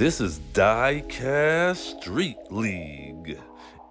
This is DieCast Street League,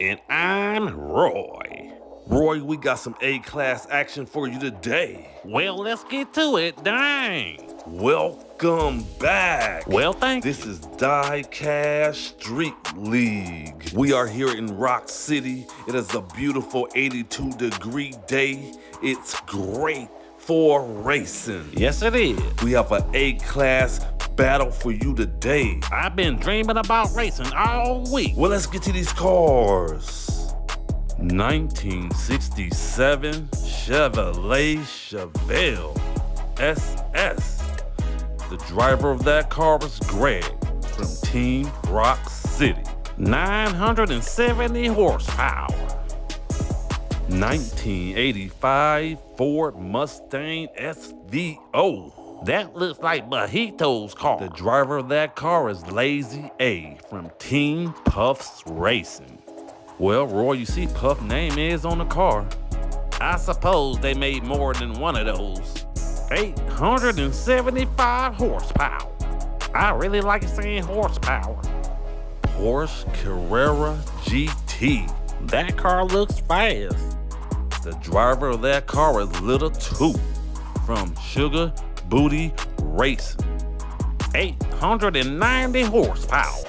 and I'm Roy. Roy, we got some A-class action for you today. Well, let's get to it, dang. Welcome back. Well, thank you. This is DieCast Street League. We are here in Rock City. It is a beautiful 82-degree day. It's great for racing. Yes, it is. We have an A-class battle for you today. I've been dreaming about racing all week. Well, let's get to these cars. 1967 Chevrolet Chevelle SS. The driver of that car is Greg from Team Rock City. 970 horsepower. 1985 Ford Mustang SVO. That looks like Mojito's car. The driver of that car is Lazy A from Team Puffs Racing. Well, Roy, you see Puff name is on the car. I suppose they made more than one of those. 875 horsepower. I really like saying horsepower. Porsche Carrera GT. That car looks fast. The driver of that car is Little Two from Sugar Booty Racing. 890 horsepower.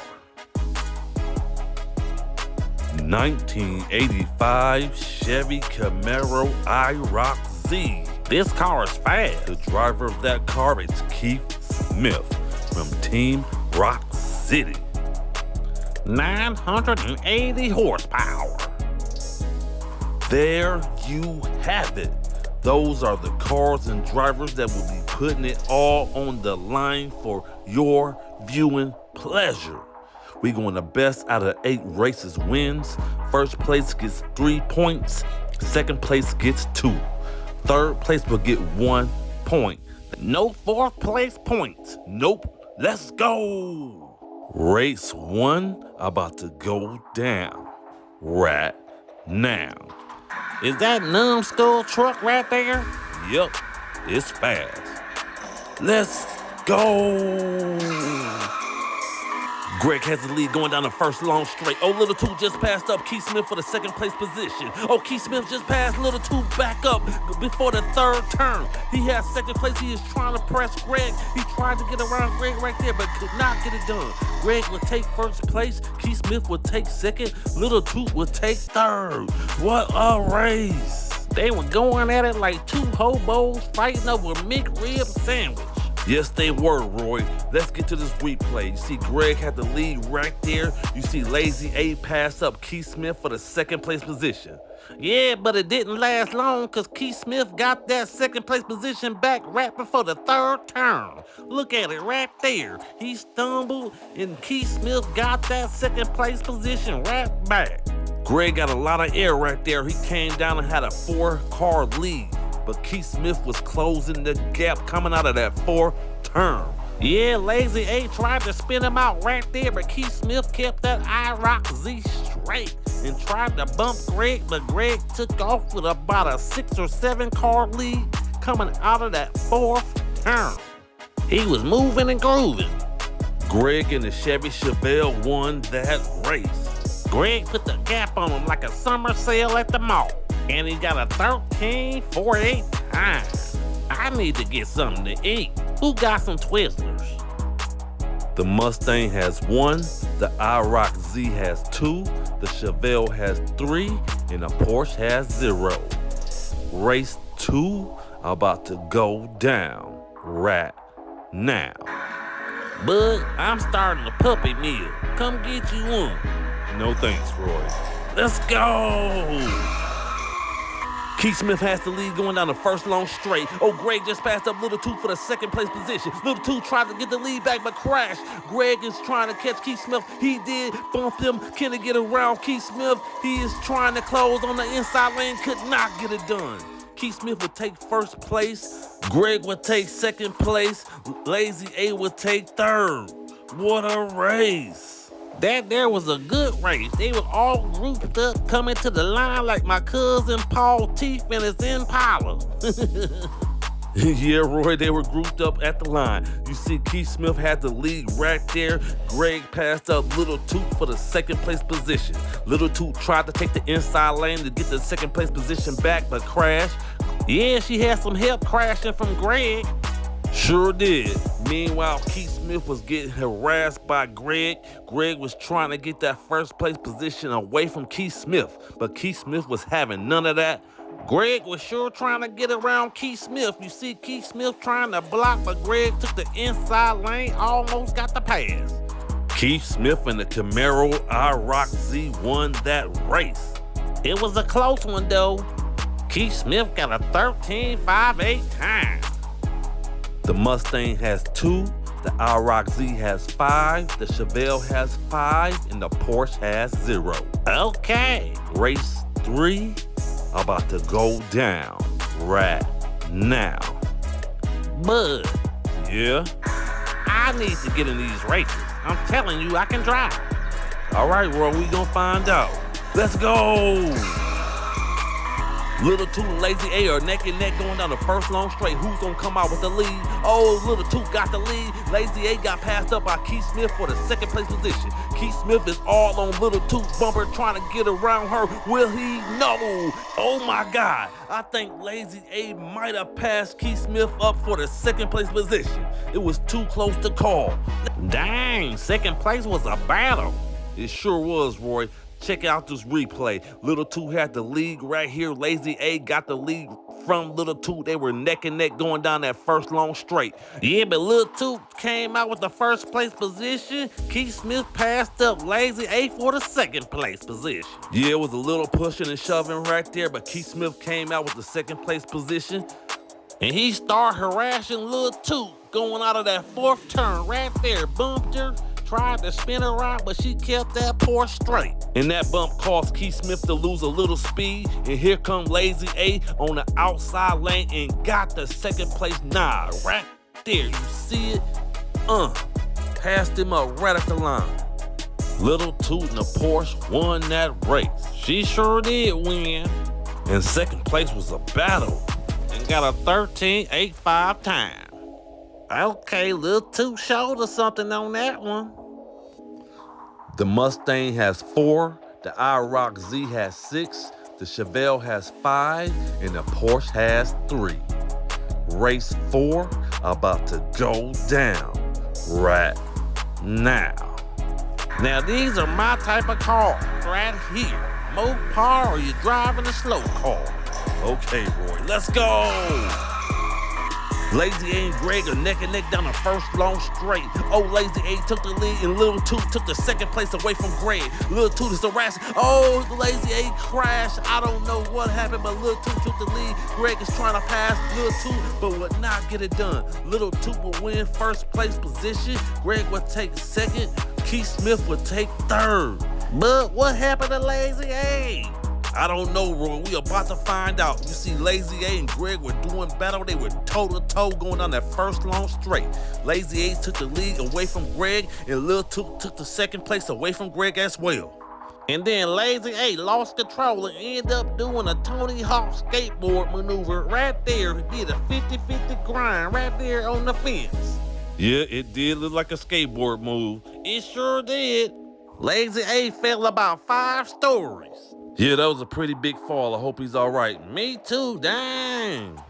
1985 Chevy Camaro IROC Z. This car is fast. The driver of that car is Keith Smith from Team Rock City. 980 horsepower. There you have it. Those are the cars and drivers that will be putting it all on the line for your viewing pleasure. We're going the best out of 8 races wins. First place gets 3 points. Second place gets 2. Third place will get 1 point. No fourth place points. Nope. Let's go. Race 1 about to go down right now. Is that numbskull truck right there? Yep, it's fast. Let's go. Greg has the lead going down the first long straight. Oh, Little Two just passed up Keith Smith for the second place position. Oh, Keith Smith just passed Little Two back up before the third turn. He has second place. He is trying to press Greg. He tried to get around Greg right there, but could not get it done. Greg would take first place. Keith Smith would take second. Little Two would take third. What a race. They were going at it like two hobos fighting over a McRib sandwich. Yes, they were, Roy. Let's get to this replay. You see Greg had the lead right there. You see Lazy A pass up Keith Smith for the second place position. Yeah, but it didn't last long because Keith Smith got that second place position back right before the third turn. Look at it right there. He stumbled and Keith Smith got that second place position right back. Greg got a lot of air right there. He came down and had a 4-car lead. But Keith Smith was closing the gap coming out of that 4th turn. Yeah, Lazy A tried to spin him out right there, but Keith Smith kept that IROC Z straight and tried to bump Greg, but Greg took off with about a 6 or 7 car lead coming out of that 4th turn. He was moving and grooving. Greg and the Chevy Chevelle won that race. Greg put the gap on him like a summer sale at the mall. And he got a 13.48 time. I need to get something to eat. Who got some Twizzlers? The Mustang has 1, the IROC Z has 2, the Chevelle has 3, and the Porsche has 0. Race 2 about to go down right now. Bud, I'm starting a puppy meal. Come get you one. No thanks, Roy. Let's go! Keith Smith has the lead going down the first long straight. Oh, Greg just passed up Little Two for the second place position. Little Two tried to get the lead back, but crashed. Greg is trying to catch Keith Smith. He did bump him. Can he get around Keith Smith? He is trying to close on the inside lane. Could not get it done. Keith Smith would take first place. Greg would take second place. Lazy A would take third. What a race. That there was a good race. They were all grouped up coming to the line like my cousin Paul Teeth and his Impala. Yeah, Roy, they were grouped up at the line. You see Keith Smith had the lead right there. Greg passed up Little Toot for the second place position. Little Toot tried to take the inside lane to get the second place position back, but crashed. Yeah, she had some help crashing from Greg. Sure did. Meanwhile, Keith Smith was getting harassed by Greg. Greg was trying to get that first place position away from Keith Smith, but Keith Smith was having none of that. Greg was sure trying to get around Keith Smith. You see Keith Smith trying to block, but Greg took the inside lane, almost got the pass. Keith Smith and the Camaro IROC Z won that race. It was a close one though. Keith Smith got a 13.58 time. The Mustang has 2, the IROC Z has 5, the Chevelle has 5, and the Porsche has 0. Okay. Race 3 about to go down right now. Bud. Yeah? I need to get in these races. I'm telling you, I can drive. All right, Roy, we gonna find out. Let's go! Little Toot and Lazy A are neck and neck going down the first long straight. Who's gonna come out with the lead? Oh, Little Toot got the lead. Lazy A got passed up by Keith Smith for the second place position. Keith Smith is all on Little Toot's bumper trying to get around her. Will he? No. Oh my God. I think Lazy A might have passed Keith Smith up for the second place position. It was too close to call. Dang, second place was a battle. It sure was, Roy. Check out this replay. Little Toot had the lead right here. Lazy A got the lead from Little Toot. They were neck and neck going down that first long straight. Yeah, but Little Toot came out with the first place position. Keith Smith passed up Lazy A for the second place position. Yeah, it was a little pushing and shoving right there, but Keith Smith came out with the second place position. And he started harassing Little Toot going out of that fourth turn right there. Bumped her. Tried to spin her out, but she kept that Porsche straight. And that bump caused Keith Smith to lose a little speed. And here come Lazy A on the outside lane and got the second place nod right there. You see it? Passed him up right at the line. Little Toot and the Porsche won that race. She sure did win. And second place was a battle. And got a 13.85 time. Okay, Little Toot showed us something on that one. The Mustang has 4, the IROC Z has 6, the Chevelle has 5, and the Porsche has 3. Race 4 about to go down right now. Now these are my type of cars right here. Mopar or you driving a slow car. Okay, Roy, let's go. Lazy A and Greg are neck and neck down the first long straight. Oh, Lazy A took the lead and Little Toot took the second place away from Greg. Little Toot is harassing. Oh, Lazy A crashed. I don't know what happened, but Little Toot took the lead. Greg is trying to pass Little Toot, but would not get it done. Little Toot will win first place position. Greg would take second. Keith Smith would take third. But what happened to Lazy A? I don't know, Roy. We about to find out. You see, Lazy A and Greg were doing battle. They were toe-to-toe going down that first long straight. Lazy A took the lead away from Greg, and Lil Toot took the second place away from Greg as well. And then Lazy A lost control and ended up doing a Tony Hawk skateboard maneuver right there. He did a 50-50 grind right there on the fence. Yeah, it did look like a skateboard move. It sure did. Lazy A fell about 5 stories. Yeah, that was a pretty big fall. I hope he's all right. Me too, dang.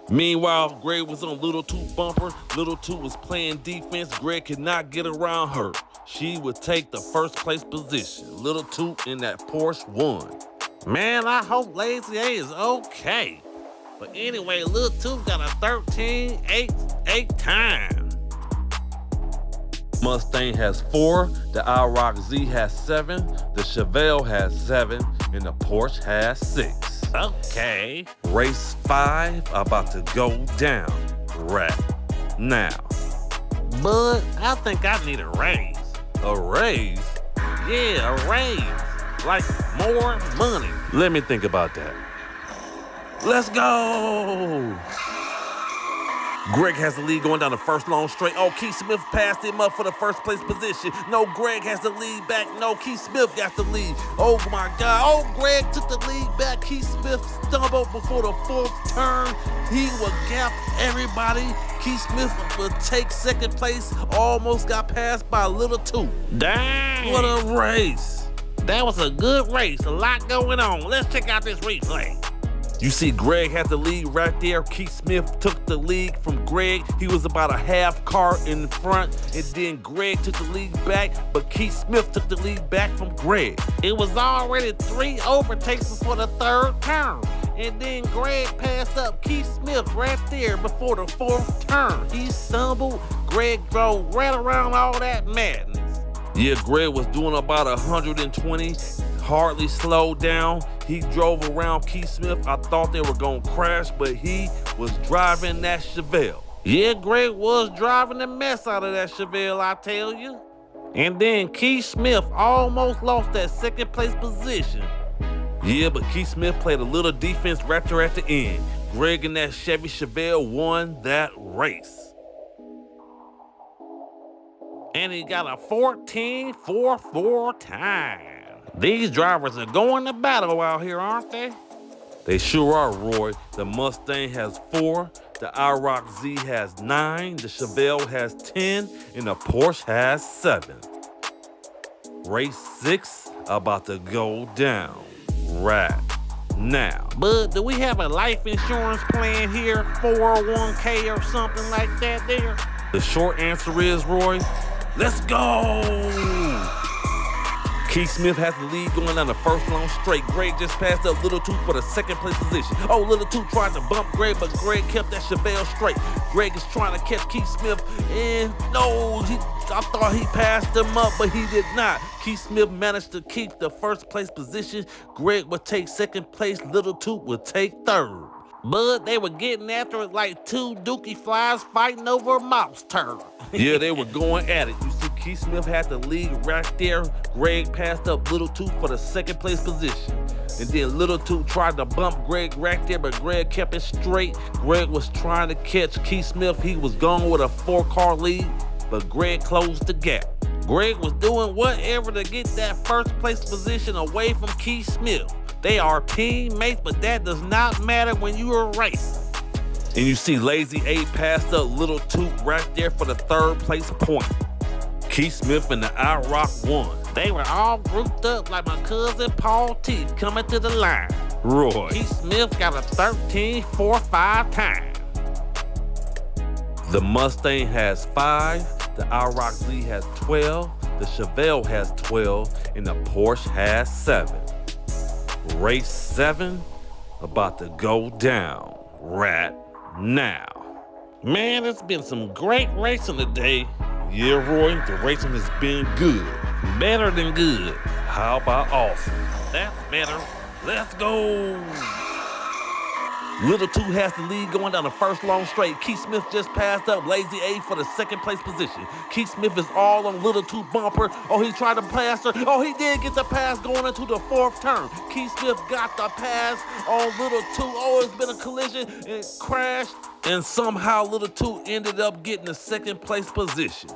Meanwhile, Greg was on Little Toot bumper. Little Toot was playing defense. Greg could not get around her. She would take the first place position. Little Toot in that Porsche won. Man, I hope Lazy A is okay. But anyway, Little Toot got a 13.88 time. Mustang has 4, the IROC Z has 7, the Chevelle has 7, and the Porsche has 6. Okay. Race 5 about to go down right now. But I think I need a raise. A raise? Yeah, a raise. Like more money. Let me think about that. Let's go! Greg has the lead going down the first long straight. Oh, Keith Smith passed him up for the first place position. No, Greg has the lead back. No, Keith Smith got the lead. Oh my God. Oh, Greg took the lead back. Keith Smith stumbled before the fourth turn. He would gap everybody. Keith Smith would take second place. Almost got passed by Little Two. Dang. What a race. That was a good race. A lot going on. Let's check out this replay. You see Greg had the lead right there. Keith Smith took the lead from Greg. He was about a half car in front, and then Greg took the lead back, but Keith Smith took the lead back from Greg. It was already 3 overtakes before the third turn, and then Greg passed up Keith Smith right there before the fourth turn. He stumbled. Greg drove right around all that madness. Yeah, Greg was doing about 120. Hardly slowed down. He drove around Keith Smith. I thought they were gonna crash, but he was driving that Chevelle. Yeah, Greg was driving the mess out of that Chevelle, I tell you. And then Keith Smith almost lost that second place position. Yeah, but Keith Smith played a little defense right there at the end. Greg and that Chevy Chevelle won that race. And he got a 14.44 time. These drivers are going to battle out here, aren't they? They sure are, Roy. The Mustang has 4, the IROC Z has 9, the Chevelle has 10, and the Porsche has 7. Race 6 about to go down right now. But do we have a life insurance plan here, 401k or something like that there? The short answer is, Roy, let's go! Keith Smith has the lead going down the first long straight. Greg just passed up Little Two for the second place position. Oh, Little Two tried to bump Greg, but Greg kept that Chevelle straight. Greg is trying to catch Keith Smith, and no, I thought he passed him up, but he did not. Keith Smith managed to keep the first place position. Greg would take second place. Little Two would take third. But they were getting after it like 2 dookie flies fighting over a mouse turd. Yeah, they were going at it. You see, Keith Smith had the lead right there. Greg passed up Little Two for the second place position. And then Little Two tried to bump Greg right there, but Greg kept it straight. Greg was trying to catch Keith Smith. He was going with a 4-car lead, but Greg closed the gap. Greg was doing whatever to get that first place position away from Keith Smith. They are teammates, but that does not matter when you are racing. And you see Lazy 8 passed up Little Two right there for the third place point. Keith Smith and the IROC won. They were all grouped up like my cousin Paul T coming to the line. Roy. Keith Smith got a 13.45 time. The Mustang has 5, the IROC Z has 12, the Chevelle has 12, and the Porsche has 7. Race 7 about to go down right now. Man, it's been some great racing today. Yeah, Roy, the racing has been good. Better than good. How about awesome? That's better. Let's go. Little Two has the lead going down the first long straight. Keith Smith just passed up Lazy A for the second place position. Keith Smith is all on Little Two bumper. Oh, he tried to pass her. Oh, he did get the pass going into the fourth turn. Keith Smith got the pass on Little Two. Oh, it's been a collision and crashed. And somehow Little Two ended up getting the second place position.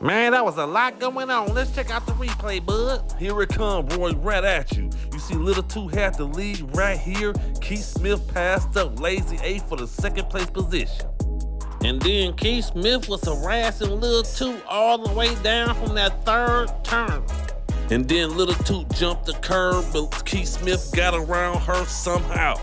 Man, that was a lot going on. Let's check out the replay, bud. Here it comes, Roy, right at you. You see Little Two had the lead right here. Keith Smith passed up Lazy A for the second place position. And then Keith Smith was harassing Little Two all the way down from that third turn. And then Little Two jumped the curb, but Keith Smith got around her somehow.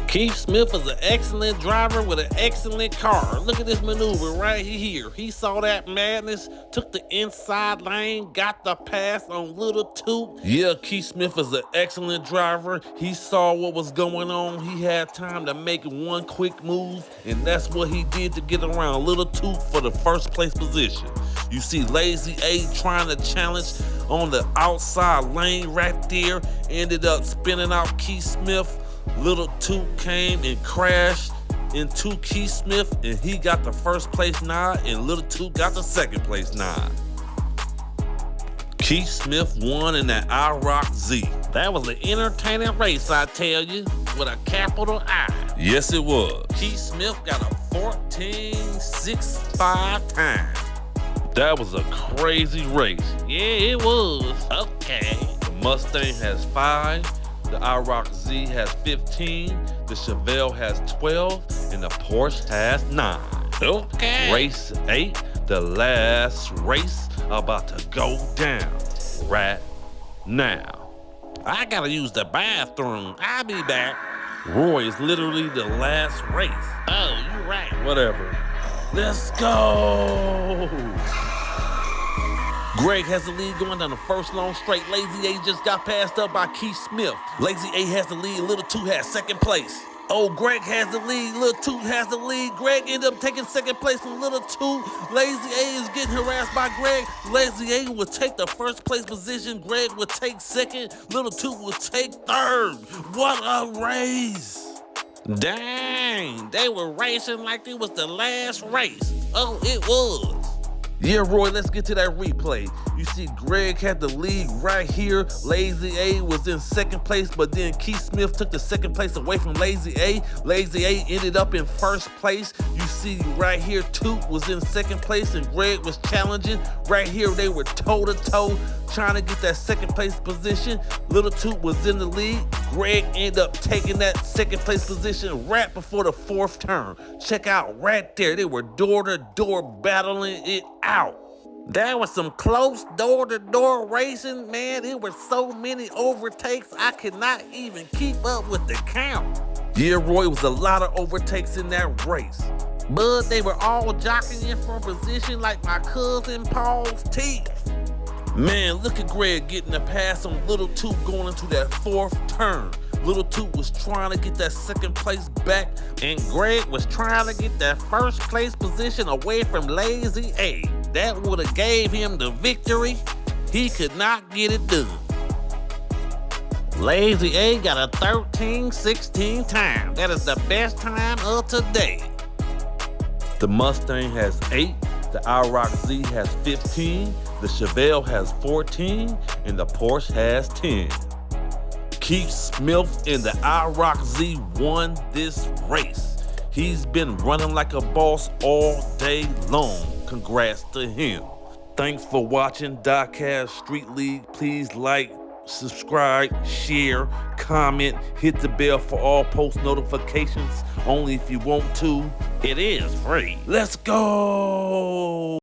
Keith Smith is an excellent driver with an excellent car. Look at this maneuver right here. He saw that madness, took the inside lane, got the pass on Little Two. Yeah, Keith Smith is an excellent driver. He saw what was going on. He had time to make one quick move, and that's what he did to get around Little Two for the first place position. You see Lazy A trying to challenge on the outside lane right there, ended up spinning out Keith Smith. Little Two came and crashed into Keith Smith, and he got the first place nod, and Little Two got the second place nod. Keith Smith won in that IROC Z. That was an entertaining race, I tell you, with a capital I. Yes, it was. Keith Smith got a 14.65 times. That was a crazy race. Yeah, it was. Okay. The Mustang has 5, the IROC Z has 15, the Chevelle has 12, and the Porsche has 9. Okay. Race 8, the last race about to go down right now. I gotta use the bathroom. I'll be back. Roy is literally the last race. Oh, you right. Whatever. Let's go! Greg has the lead going down the first long straight. Lazy A just got passed up by Keith Smith. Lazy A has the lead, Little 2 has second place. Oh, Greg has the lead, Little 2 has the lead. Greg ended up taking second place from Little 2. Lazy A is getting harassed by Greg. Lazy A will take the first place position. Greg will take second. Little 2 will take third. What a race! Dang, they were racing like it was the last race. Oh, it was. Yeah, Roy, let's get to that replay. You see Greg had the lead right here. Lazy A was in second place, but then Keith Smith took the second place away from Lazy A. Lazy A ended up in first place. You see right here, Toot was in second place and Greg was challenging. Right here, they were toe-to-toe trying to get that second place position. Little Toot was in the lead. Greg ended up taking that second place position right before the 4th turn. Check out right there, they were door-to-door battling it out. There was some close door-to-door racing, man. There were so many overtakes, I could not even keep up with the count. Yeah, Roy, it was a lot of overtakes in that race. But they were all jockeying for position like my cousin Paul's teeth. Man, look at Greg getting a pass on Little 2 going into that 4th turn. Little 2 was trying to get that second place back, and Greg was trying to get that first place position away from Lazy A. That would have gave him the victory. He could not get it done. Lazy A got a 13.16 time. That is the best time of today. The Mustang has 8, the IROC Z has 15, the Chevelle has 14, and the Porsche has 10. Keith Smith in the IROC Z won this race. He's been running like a boss all day long. Congrats to him. Thanks for watching DieCast Street League. Please like, subscribe, share, comment, hit the bell for all post notifications, only if you want to. It is free. Let's go!